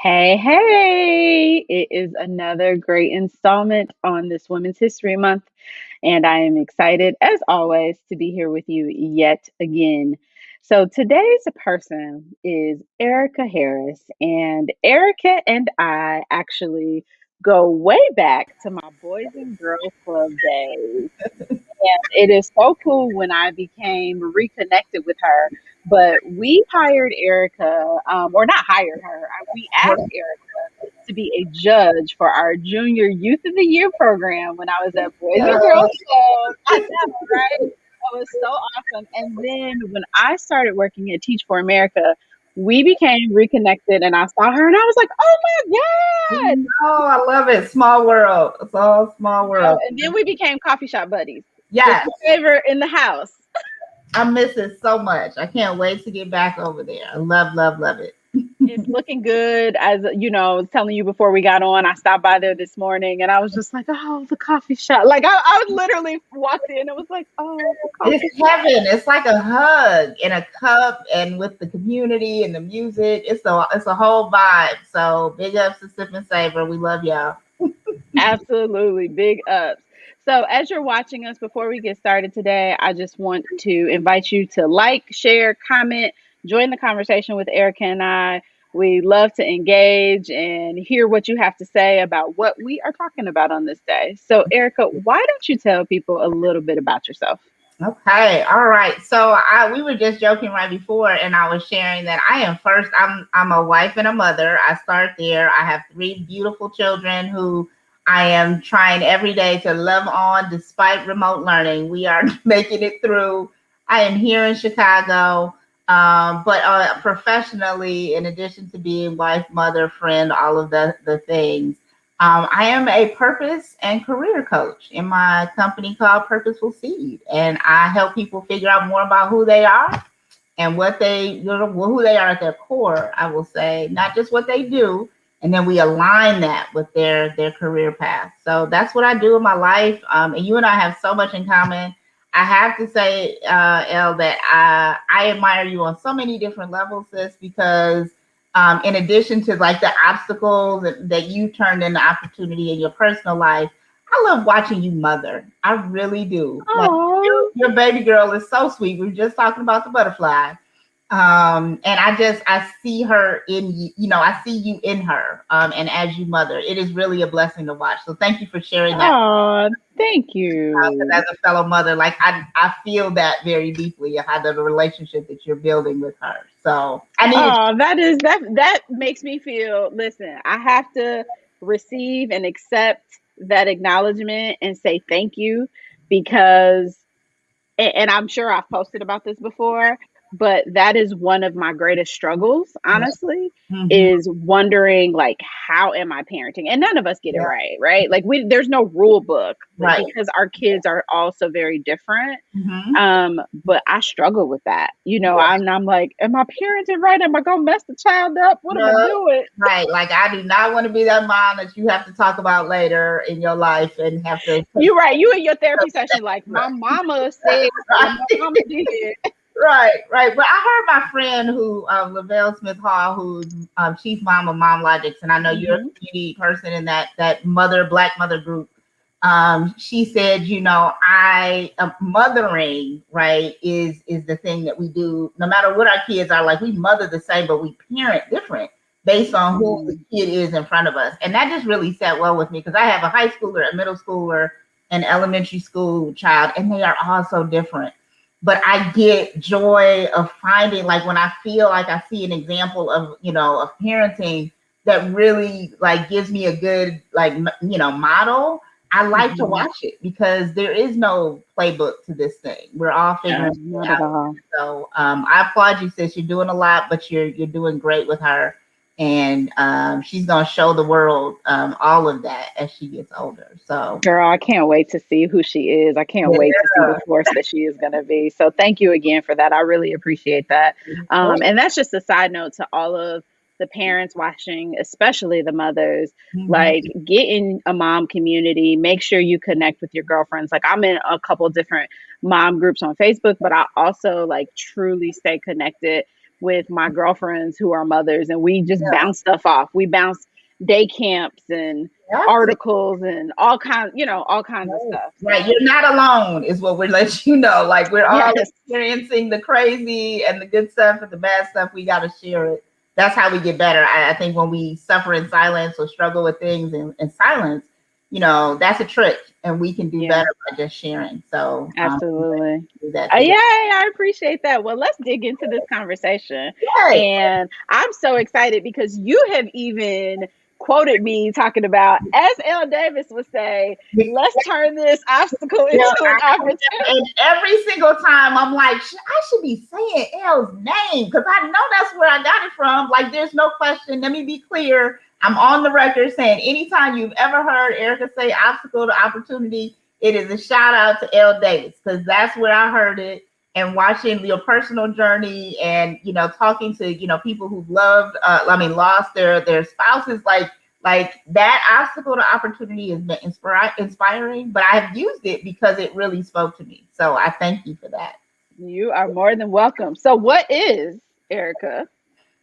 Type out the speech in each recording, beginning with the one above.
Hey, hey! It is another great installment on this Women's History Month, and I am excited, as always, to be here with you yet again. So, today's person is Erica Harris, and Erica and I actually go way back to my Boys and Girls Club days. It is so cool when I became reconnected with her. But we hired Erica, or not hired her, we asked Erica to be a judge for our junior Youth of the Year program when I was at Boys and Girls Club. I know, right? That was so awesome. And then when I started working at Teach for America, we became reconnected, and I saw her, and I was like, "Oh my God!" Oh, I love it. Small world. It's all small world. And then we became coffee shop buddies. Just Yes, a favorite in the house. I miss it so much. I can't wait to get back over there. I love, love, love it. It's looking good. As you know, I was telling you before we got on, I stopped by there this morning and I was just like, oh, the coffee shop. Like I literally walked in and was like, oh, the coffee It's shop. heaven. It's like a hug in a cup, and with the community and the music, it's a whole vibe. So big ups to Sip and Savor. We love y'all. Absolutely. Big ups. So, as you're watching us, before we get started today, I just want to invite you to like, share, comment, join the conversation with Erica and I. We love to engage and hear what you have to say about what we are talking about on this day. So, Erica, why don't you tell people a little bit about yourself? Okay, all right. So we were just joking right before, and I was sharing that I am first. I'm a wife and a mother. I start there. I have three beautiful children who I am trying every day to love on despite remote learning. We are making it through. I am here in Chicago, but professionally, in addition to being wife, mother, friend, all of the things. I am a purpose and career coach in my company called Purposeful Seed, and I help people figure out more about who they are and what who they are at their core. I will say, not just what they do, and then we align that with their career path. So that's what I do in my life. And you and I have so much in common. I have to say, Elle, that I admire you on so many different levels, sis, because in addition to like the obstacles that you turned into opportunity in your personal life, I love watching you mother. I really do. Like Oh, your baby girl is so sweet. We were just talking about the butterfly. And I see her in I see you in her. And as you mother, it is really a blessing to watch. So thank you for sharing that. oh, thank As you. a fellow mother, like I feel that very deeply, how the relationship that you're building with her. So I needed. Oh, that makes me feel, listen, I have to receive and accept that acknowledgement and say thank you because and I'm sure I've posted about this before, but that is one of my greatest struggles, honestly, Mhm. is wondering like how am I parenting? And none of us get it Yeah, right, right? Like there's no rule book right. because our kids are all so very different. Mhm. But I struggle with that. Yeah. I'm like, am I parenting right? Am I gonna mess the child up? What am I No, doing? right. Like I do not want to be that mom that you have to talk about later in your life and have to. You're right. You in your therapy session, like my mama said, or my Right. mama did. Right, right. But I heard my friend who Lavelle Smith Hall, who's chief mom of Mom Logics, and I know you're a Hmm. community person in that mother Black mother group. She said, I mothering right is the thing that we do. No matter what our kids are, like we mother the same, but we parent different based on who the Mm. kid is in front of us. And that just really sat well with me because I have a high schooler, a middle schooler, an elementary school child, and they are all so different, but I get joy of finding, like when I feel like I see an example of of parenting that really like gives me a good like model. I like to Hmm. watch it because there is no playbook to this thing. We're all No, figuring it not at out. all. So I applaud you, sis. You're doing a lot, but you're doing great with her, and she's gonna show the world all of that as she gets older. So Girl, I can't wait to see who she is. I can't yeah, wait to see the force that she is going to be. So, thank you again for that. I really appreciate that. And that's just a side note to all of the parents watching, especially the mothers. mhm. Like, get in a mom community, make sure you connect with your girlfriends. Like, I'm in a couple different mom groups on Facebook, but I also like truly stay connected with my girlfriends who are mothers, and we just Yeah. bounce stuff off. We bounce day camps and Absolutely. articles and all kinds, all kinds of Right. stuff. Right. So You're not alone is what we're letting you know. Like we're all yes, experiencing the crazy and the good stuff and the bad stuff. We got to share it. That's how we get better. I think when we suffer in silence or struggle with things in silence, that's a trick, and we can do yeah, better by just sharing. So absolutely. do that Yay, today. I appreciate that. Well, let's dig into this conversation. Yes. And I'm so excited because you have even quoted me talking about, as Elle Davis would say, let's turn this obstacle into an opportunity. And every single time I'm like, I should be saying L's name because I know that's where I got it from. Like, there's no question. Let me be clear. I'm on the record saying anytime you've ever heard Erica say obstacle to opportunity, it is a shout out to Elle Davis because that's where I heard it. And watching your personal journey and talking to people who've lost their spouses, like that obstacle to opportunity has been inspiring, but I've used it because it really spoke to me. So I thank you for that. You are more than welcome. So, what is, Erica,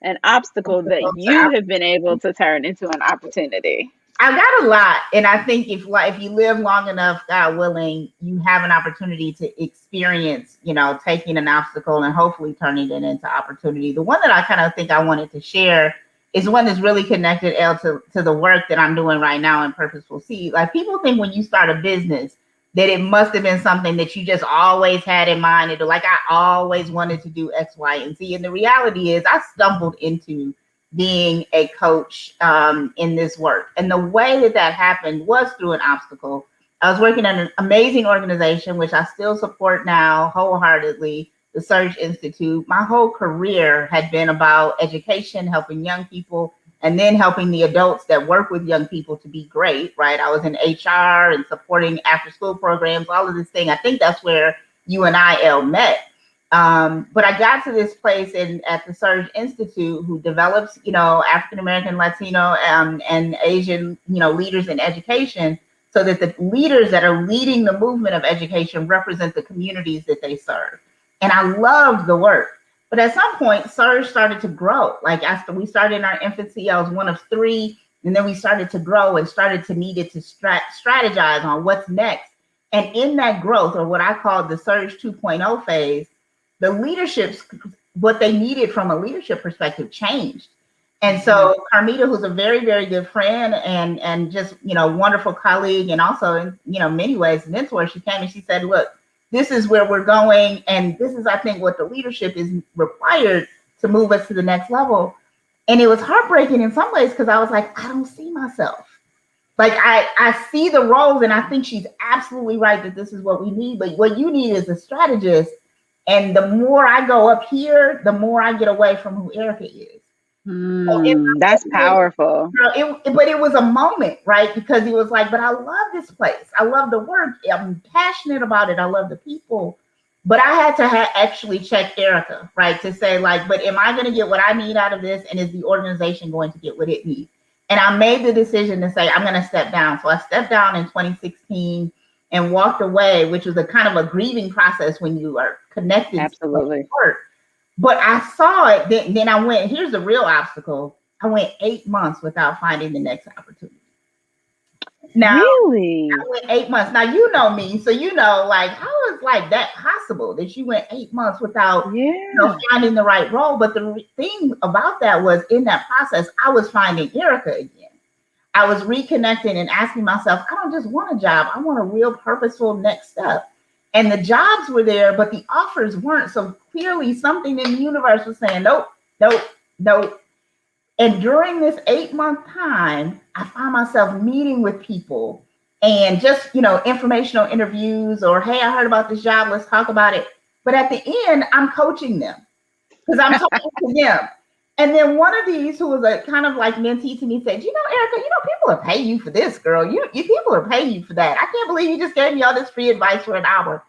an obstacle that you have been able to turn into an opportunity? I've got a lot, and I think if you live long enough, God willing, you have an opportunity to experience, taking an obstacle and hopefully turning it into opportunity. The one that I kind of think I wanted to share is one that's really connected, to the work that I'm doing right now in Purposeful Seed. Like, people think when you start a business that it must have been something that you just always had in mind. Like, I always wanted to do X, Y, and Z. And the reality is I stumbled into being a coach in this work. And the way that happened was through an obstacle. I was working at an amazing organization, which I still support now wholeheartedly, the Surge Institute. My whole career had been about education, helping young people, and then helping the adults that work with young people to be great, right? I was in HR and supporting after school programs, all of this thing. I think that's where you and I, Elle, met. But I got to this place at the Surge Institute, who develops, African American, Latino, and Asian, leaders in education, so that the leaders that are leading the movement of education represent the communities that they serve. And I loved the work. But at some point, Surge started to grow. Like, after we started in our infancy, I was one of 3, and then we started to grow and started to needed to strategize on what's next. And in that growth, or what I call the Surge 2.0 phase, the leaderships, what they needed from a leadership perspective, changed. And so Carmita, who's a very, very good friend and just, wonderful colleague, and also in, many ways mentor, she came and she said, look, this is where we're going. And this is, I think, what the leadership is required to move us to the next level. And it was heartbreaking in some ways because I was like, I don't see myself. Like, I see the roles, and I think she's absolutely right that this is what we need. But what you need is a strategist. And the more I go up here, the more I get away from who Erica is. That's powerful. But it was a moment, right? Because it was like, but I love this place. I love the work. I'm passionate about it. I love the people. But I had to actually check Erica, right? To say, like, but am I going to get what I need out of this? And is the organization going to get what it needs? And I made the decision to say, I'm going to step down. So I stepped down in 2016 and walked away, which was a kind of a grieving process when you are connected. Absolutely. To work. But I saw it. Then I went, here's the real obstacle. I went 8 months without finding the next opportunity. Now, really? I went 8 months. Now, you know me. So, like, how is like that possible that you went 8 months without finding the right role? But the thing about that was, in that process, I was finding Erica again. I was reconnecting and asking myself, I don't just want a job. I want a real purposeful next step. And the jobs were there, but the offers weren't. So clearly something in the universe was saying, nope, nope, nope. And during this 8-month time, I found myself meeting with people and just, informational interviews, or, hey, I heard about this job, let's talk about it. But at the end, I'm coaching them because I'm talking to them. And then one of these, who was a kind of like mentee to me, said, Erica, people are paying you for this, girl. You people are paying you for that. I can't believe you just gave me all this free advice for an hour.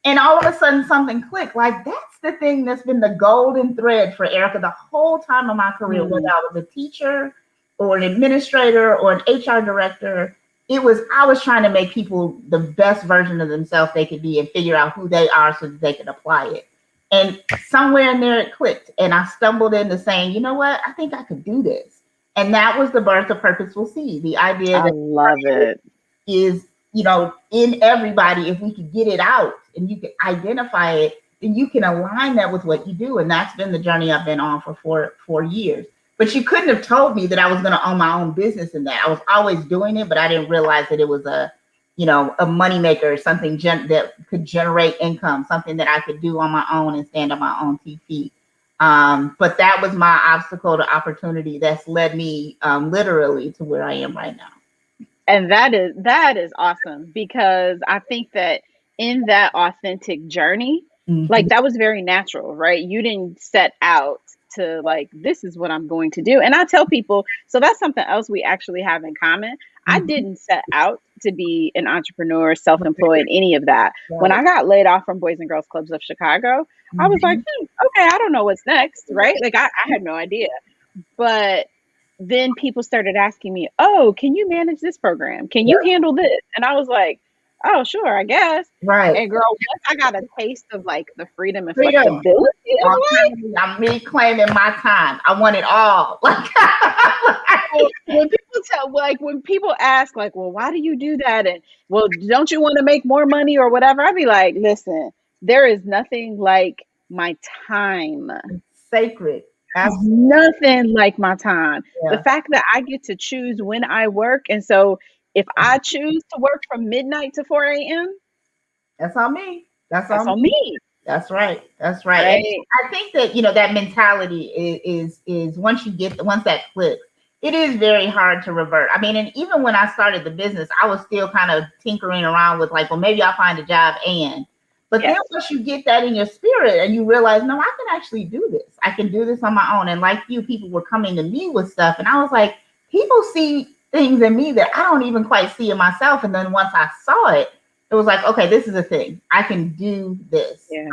And all of a sudden something clicked. Like, that's the thing that's been the golden thread for Erica the whole time of my career, whether I was a teacher or an administrator or an HR director. I was trying to make people the best version of themselves they could be and figure out who they are so that they could apply it. And somewhere in there it clicked. And I stumbled into saying, you know what? I think I could do this. And that was the birth of Purposeful Seed. The idea I that love it. is, in everybody, if we could get it out and you can identify it, then you can align that with what you do. And that's been the journey I've been on for 4 years. But you couldn't have told me that I was going to own my own business in that. I was always doing it, but I didn't realize that it was a moneymaker, something that could generate income, something that I could do on my own and stand on my own 2 feet. But that was my obstacle to opportunity that's led me literally to where I am right now. And that is awesome, because I think that in that authentic journey, like that was very natural, right? You didn't set out to like, this is what I'm going to do. And I tell people, so that's something else we actually have in common. I didn't set out to be an entrepreneur, self-employed, any of that. Right. When I got laid off from Boys and Girls Clubs of Chicago, I was like, okay, I don't know what's next, right? Like I had no idea. But then people started asking me, oh, can you manage this program? Can you handle this? And I was like, oh, sure, I guess. Right. And girl, once I got a taste of like the freedom and flexibility, I'm reclaiming my time. I want it all. When people ask, like, well, why do you do that? And well, don't you want to make more money or whatever? I'd be like, listen, there is nothing like my time. It's sacred. Nothing like my time. The fact that I get to choose when I work. And so if I choose to work from midnight to 4 a.m., that's on me. That's on me. That's right. That's right. And I think that, that mentality is once that clicks, it is very hard to revert. I mean, and even when I started the business, I was still kind of tinkering around with like, well, maybe I'll find a job but then once you get that in your spirit and you realize, no, I can actually do this. I can do this on my own. And like you, people were coming to me with stuff. And I was like, people see things in me that I don't even quite see in myself. And then once I saw it, it was like, okay, this is a thing. I can do this. Yeah.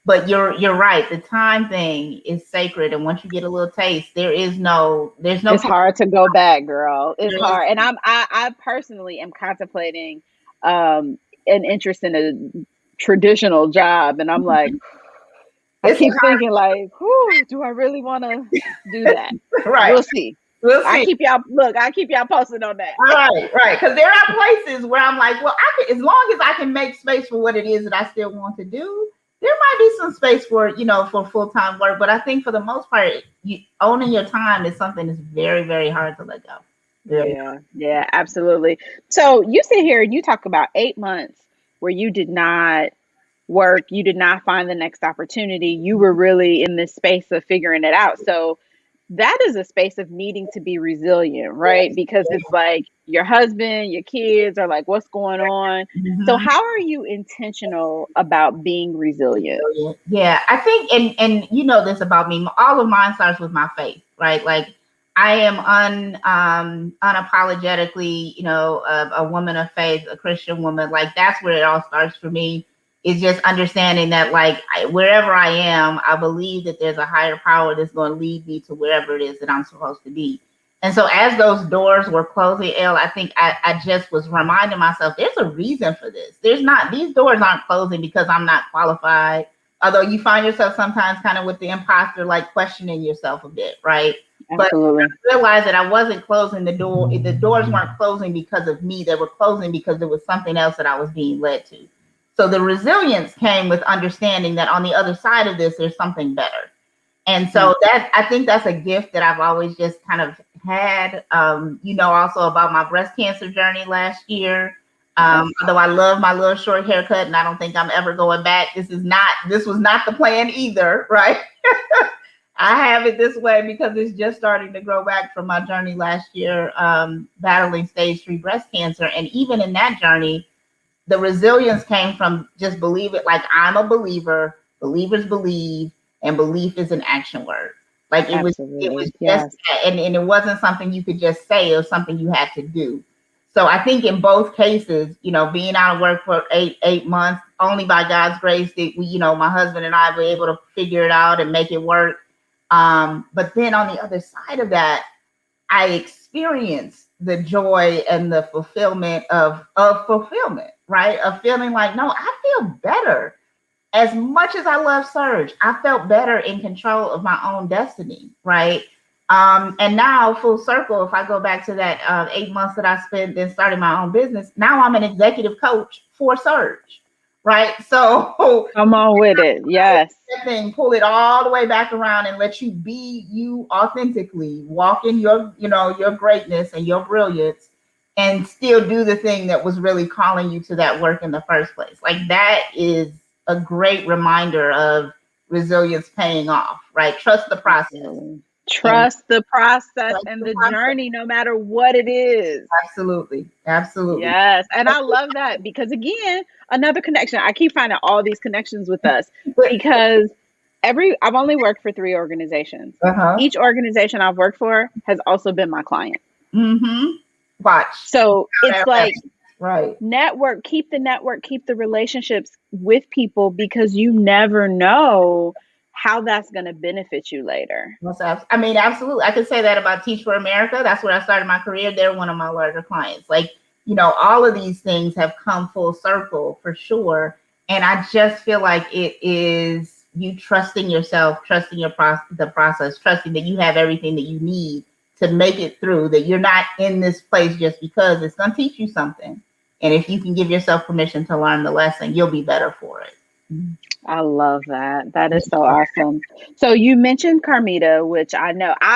But you're right. The time thing is sacred. And once you get a little taste, there's no. It's hard to go back, girl. It's hard. And I personally am contemplating an interest in a traditional job, and I'm like, I keep thinking like, do I really want to do that? Right. We'll see. I keep y'all posted on that. Right. Because there are places where I'm like, well, as long as I can make space for what it is that I still want to do, there might be some space for, for full-time work. But I think for the most part, owning your time is something that's very, very hard to let go. Yeah, absolutely. So you sit here and you talk about 8 months where you did not work, you did not find the next opportunity. You were really in this space of figuring it out. So that is a space of needing to be resilient, right? Because it's like your husband, your kids are like, what's going on? So how are you intentional about being resilient? Yeah, I think, and you know this about me, all of mine starts with my faith, right? Like I am unapologetically, a woman of faith, a Christian woman. Like that's where it all starts for me. Is just understanding that, like, wherever I am, I believe that there's a higher power that's going to lead me to wherever it is that I'm supposed to be. And so as those doors were closing, I think I just was reminding myself, there's a reason for this. These doors aren't closing because I'm not qualified. Although you find yourself sometimes kind of with the imposter, like questioning yourself a bit, right? Absolutely. But I realized that I wasn't closing the door. The doors weren't closing because of me. They were closing because there was something else that I was being led to. So the resilience came with understanding that on the other side of this, there's something better. And so I think that's a gift that I've always just kind of had, also about my breast cancer journey last year. Although I love my little short haircut and I don't think I'm ever going back. This was not the plan either, right? I have it this way because it's just starting to grow back from my journey last year, battling stage 3 breast cancer. And even in that journey, the resilience came from just believe it. Like I'm a believer, believers believe, and belief is an action word. Like it was just that. And it wasn't something you could just say, it was something you had to do. So I think in both cases, being out of work for eight months, only by God's grace did we, my husband and I were able to figure it out and make it work. But then on the other side of that, I experienced the joy and the fulfillment of fulfillment, right? Of feeling like, no, I feel better. as much as I love Surge, I felt better in control of my own destiny, right? And now, full circle, if I go back to that 8 months that I spent then starting my own business, now I'm an executive coach for Surge, right? So Come on with it. Yes. that thing, pull it all the way back around and let you be you authentically, walk in your, your greatness and your brilliance, and still do the thing that was really calling you to that work in the first place. Like that is a great reminder of resilience paying off, right? Trust the process. And Trust the process trust and the the process. journey, no matter what it is. Absolutely. Absolutely. Yes. And I love that because, again, another connection. I keep finding all these connections with us because I've only worked for 3 organizations. Uh-huh. Each organization I've worked for has also been my client. Mm-hmm. Watch. So it's like, right. keep the relationships with people because you never know how that's going to benefit you later. I mean, absolutely. I could say that about Teach for America. That's where I started my career. They're one of my larger clients. Like, all of these things have come full circle for sure. And I just feel like it is you trusting yourself, trusting the process, trusting that you have everything that you need to make it through, that you're not in this place just because. It's going to teach you something. And if you can give yourself permission to learn the lesson, you'll be better for it. I love that. That is so awesome. So you mentioned Carmita, which I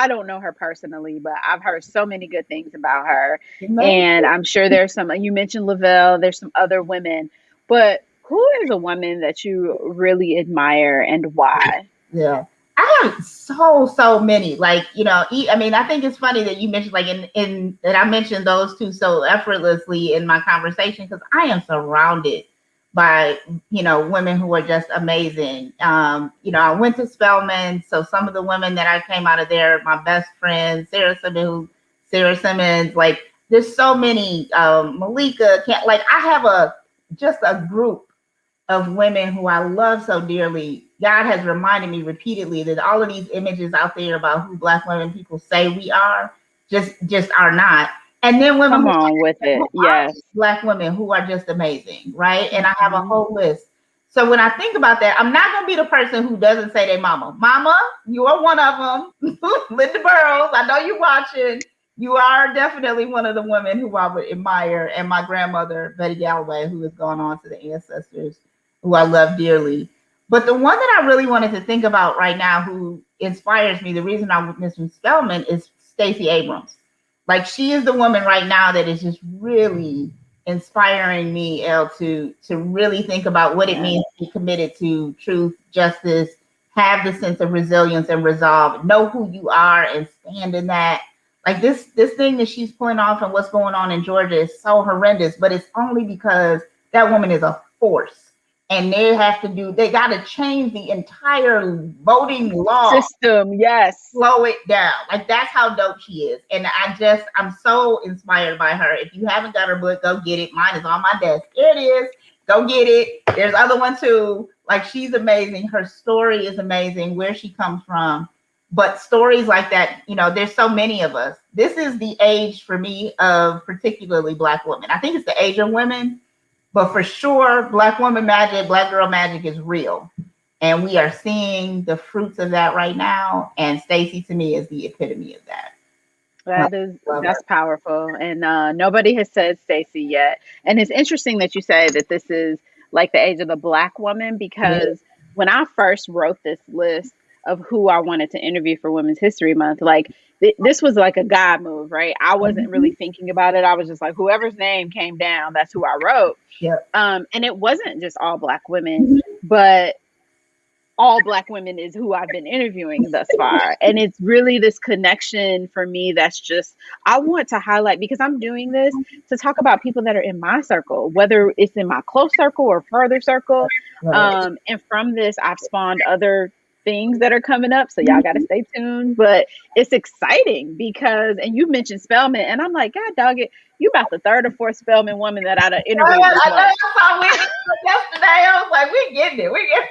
don't know her personally, but I've heard so many good things about her. And I'm sure there's you mentioned Lavelle, there's some other women, but who is a woman that you really admire and why? Yeah. I have so many. Like, I mean, I think it's funny that you mentioned like in that I mentioned those two so effortlessly in my conversation because I am surrounded by women who are just amazing. I went to Spelman, so some of the women that I came out of there, my best friend Sarah Simmons, like there's so many. Malika, like I have just a group of women who I love so dearly. God has reminded me repeatedly that all of these images out there about who Black women people say we are just are not. And then women Come on with it. Yes. Black women who are just amazing, right? And I have a whole list. So when I think about that, I'm not going to be the person who doesn't say their mama. Mama, you are one of them. Linda Burrows, I know you're watching. You are definitely one of the women who I would admire. And my grandmother, Betty Galloway, who has gone on to the ancestors, who I love dearly. But the one that I really wanted to think about right now, who inspires me, the reason I mentioned Spelman, is Stacey Abrams. Like she is the woman right now that is just really inspiring me, Elle, to really think about what it means to be committed to truth, justice, have the sense of resilience and resolve, know who you are and stand in that. Like this thing that she's pulling off and what's going on in Georgia is so horrendous, but it's only because that woman is a force. And they got to change the entire voting law system. Yes. Slow it down. Like that's how dope she is. And I'm so inspired by her. If you haven't got her book, go get it. Mine is on my desk. Here it is. Go get it. There's other one too. Like she's amazing. Her story is amazing, where she comes from. But stories like that, there's so many of us. This is the age for me of particularly Black women. I think it's the age of women. But for sure, Black woman magic, Black girl magic is real. And we are seeing the fruits of that right now. And Stacey, to me, is the epitome of that. That's powerful. And nobody has said Stacey yet. And it's interesting that you say that this is like the age of the Black woman, because when I first wrote this list of who I wanted to interview for Women's History Month, like this was like a God move, right? I wasn't really thinking about it. I was just like, whoever's name came down, that's who I wrote. And it wasn't just all Black women, but all Black women is who I've been interviewing thus far. And it's really this connection for me that's just, I want to highlight, because I'm doing this to talk about people that are in my circle, whether it's in my close circle or further circle. And from this, I've spawned other things that are coming up. So y'all got to stay tuned. But it's exciting because, and you mentioned Spelman, and I'm like, God dog it, you about the third or fourth Spelman woman that I'd interviewed. I know, yesterday. I was like, we're getting it.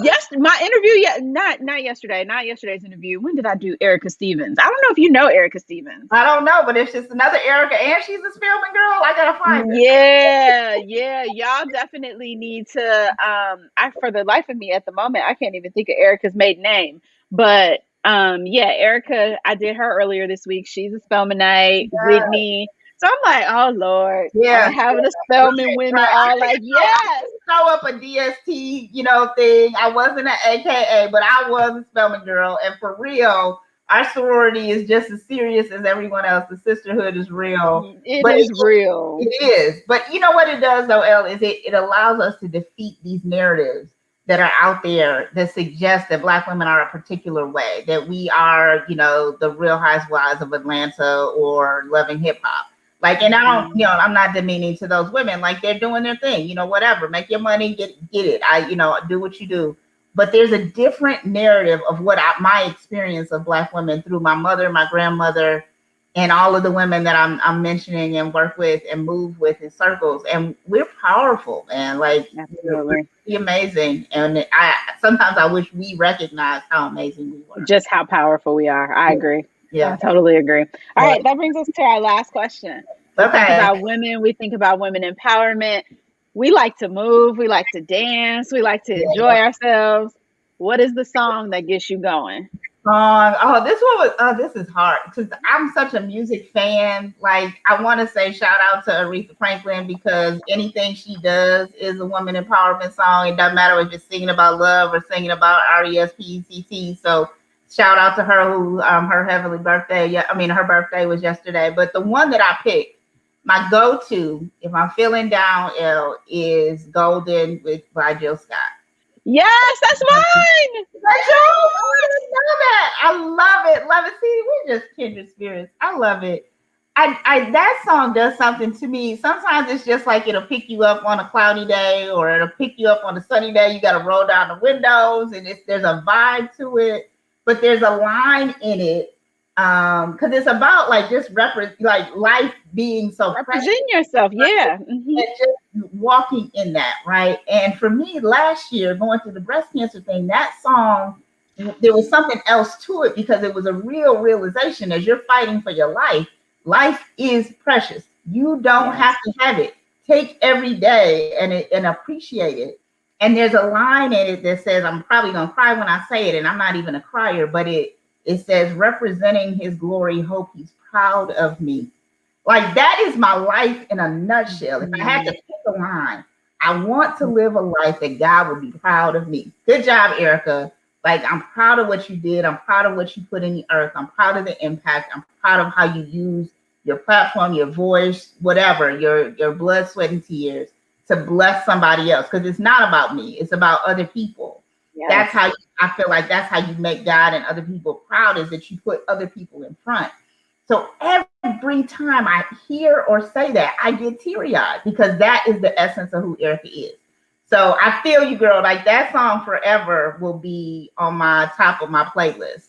Yes, my interview. Yeah, not yesterday. Not yesterday's interview. When did I do Erica Stevens? I don't know if you know Erica Stevens. I don't know, but it's just another Erica, and she's a Spelman girl. I gotta find her. Yeah, y'all definitely need to. I for the life of me at the moment, I can't even think of Erica's maiden name. But yeah, Erica, I did her earlier this week. She's a Spelmanite. Whitney. So I'm like, oh Lord, I'm Yeah, having the Spelman women right. all like, yes. Throw up a DST, thing. I wasn't an AKA, but I was a Spelman girl, and for real, our sorority is just as serious as everyone else. The sisterhood is real, It but is real. it is. But you know what it does, though, Elle, is it allows us to defeat these narratives that are out there that suggest that Black women are a particular way, that we are, the Real Housewives of Atlanta or Loving Hip Hop. Like, and I don't, I'm not demeaning to those women. Like, they're doing their thing, whatever. Make your money, get it. Do what you do. But there's a different narrative of my experience of Black women through my mother, my grandmother, and all of the women that I'm mentioning and work with and move with in circles. And we're powerful, man. Like, absolutely amazing. And sometimes I wish we recognized how amazing we were. Just how powerful we are. I agree. Yeah, I totally agree. All right, that brings us to our last question. We think about women. We think about women empowerment. We like to move. We like to dance. We like to enjoy ourselves. What is the song that gets you going? This is hard because I'm such a music fan. Like, I want to say shout out to Aretha Franklin, because anything she does is a woman empowerment song. It doesn't matter if it's singing about love or singing about RESPECT. So shout out to her, who her heavenly birthday. Her birthday was yesterday. But the one that I picked, my go-to if I'm feeling down, is Golden by Jill Scott. Yes, that's mine. I love it. Love it. See, we're just kindred spirits. I love it. That song does something to me. Sometimes it's just like it'll pick you up on a cloudy day, or it'll pick you up on a sunny day. You got to roll down the windows, and there's a vibe to it. But there's a line in it, because it's about like just like life being so represent yourself, yeah, and just walking in that, right? And for me, last year going through the breast cancer thing, that song, there was something else to it, because it was a real realization as you're fighting for your life. Life is precious. You don't have to have it. Take every day and appreciate it. And there's a line in it that says, I'm probably gonna cry when I say it, and I'm not even a crier, but it says, representing his glory, hope he's proud of me. Like, that is my life in a nutshell. If I had to pick a line, I want to live a life that God would be proud of me. Good job, Erica. Like, I'm proud of what you did. I'm proud of what you put in the earth. I'm proud of the impact. I'm proud of how you use your platform, your voice, whatever, your blood, sweat, and tears to bless somebody else. Because it's not about me. It's about other people. Yes. That's how I feel like that's how you make God and other people proud, is that you put other people in front. So every time I hear or say that, I get teary-eyed, because that is the essence of who Erica is. So I feel you, girl. Like, that song forever will be on my top of my playlist.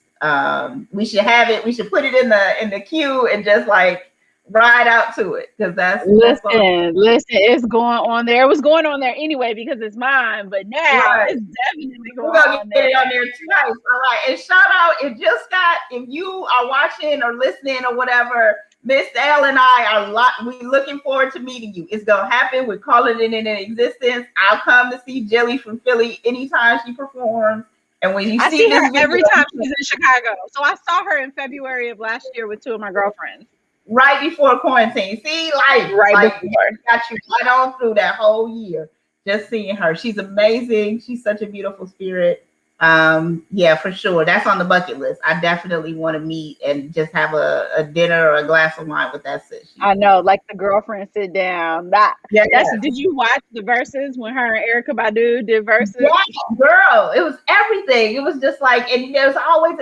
We should have it. We should put it in the queue and just like ride out to it, because listen, it's going on there. It was going on there anyway because it's mine, but now it's definitely going on there. Get it on there tonight. All right, and shout out, if Jill Scott, if you are watching or listening or whatever, Miss L and I we looking forward to meeting you. It's gonna happen. We're calling it in existence. I'll come to see Jilly from Philly anytime she performs. And when you see her every time she's in Chicago. So I saw her in February of last year with two of my girlfriends. Right before quarantine. See, right before. Got you right on through that whole year. Just seeing her. She's amazing. She's such a beautiful spirit. Yeah, for sure. That's on the bucket list. I definitely want to meet and just have a dinner or a glass of wine with that sis. I know, like the girlfriend sit down. Did you watch the verses when her and Erykah Badu did verses? Yeah, girl, it was everything. It was just like, and there's always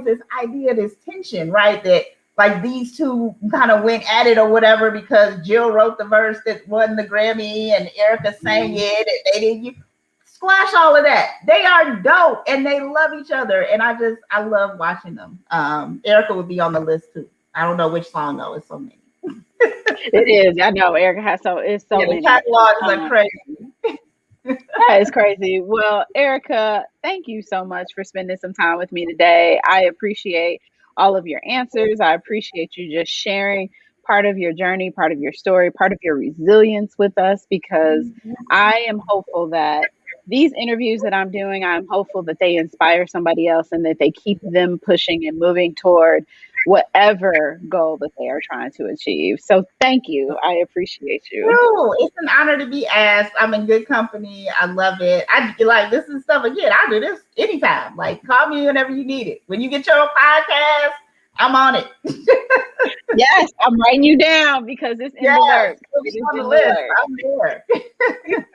this idea, this tension, right? That like these two kind of went at it or whatever, because Jill wrote the verse that won the Grammy and Erykah sang it, and they didn't squash all of that. They are dope and they love each other, and I love watching them. Erykah would be on the list too. I don't know which song though. It's so many. It is. I know Erykah has it's so many. The catalog is like crazy. That is crazy. Well, Erica, thank you so much for spending some time with me today. I appreciate all of your answers. I appreciate you just sharing part of your journey, part of your story, part of your resilience with us because I am hopeful that these interviews that I'm doing, I'm hopeful that they inspire somebody else and that they keep them pushing and moving toward whatever goal that they are trying to achieve. So thank you. I appreciate you. No, it's an honor to be asked. I'm in good company. I love it. I like this is stuff again. I do this anytime. Like call me whenever you need it. When you get your podcast, I'm on it. Yes, I'm writing you down because it's in the Yes, works. put It me is on the in the list. works. I'm there.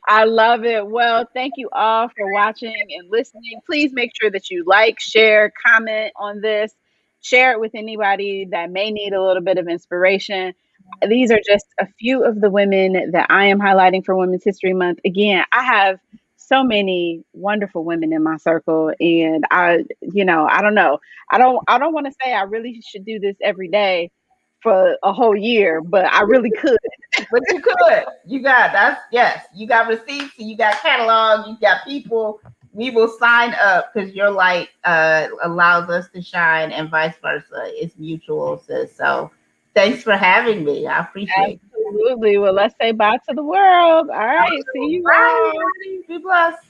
I love it. Well, thank you all for watching and listening. Please make sure that you like, share, comment on this, share it with anybody that may need a little bit of inspiration. These are just a few of the women that I am highlighting for Women's History Month. Again, I have so many wonderful women in my circle and I don't know. I don't want to say I really should do this every day for a whole year, but I really could. But you could. You got that's yes. You got receipts and you got catalog. You got people. We will sign up because your light allows us to shine, and vice versa. It's mutual, sis. So thanks for having me. I appreciate it. Absolutely. Well, let's say bye to the world. All right. See you Bye, all. everybody. Be blessed.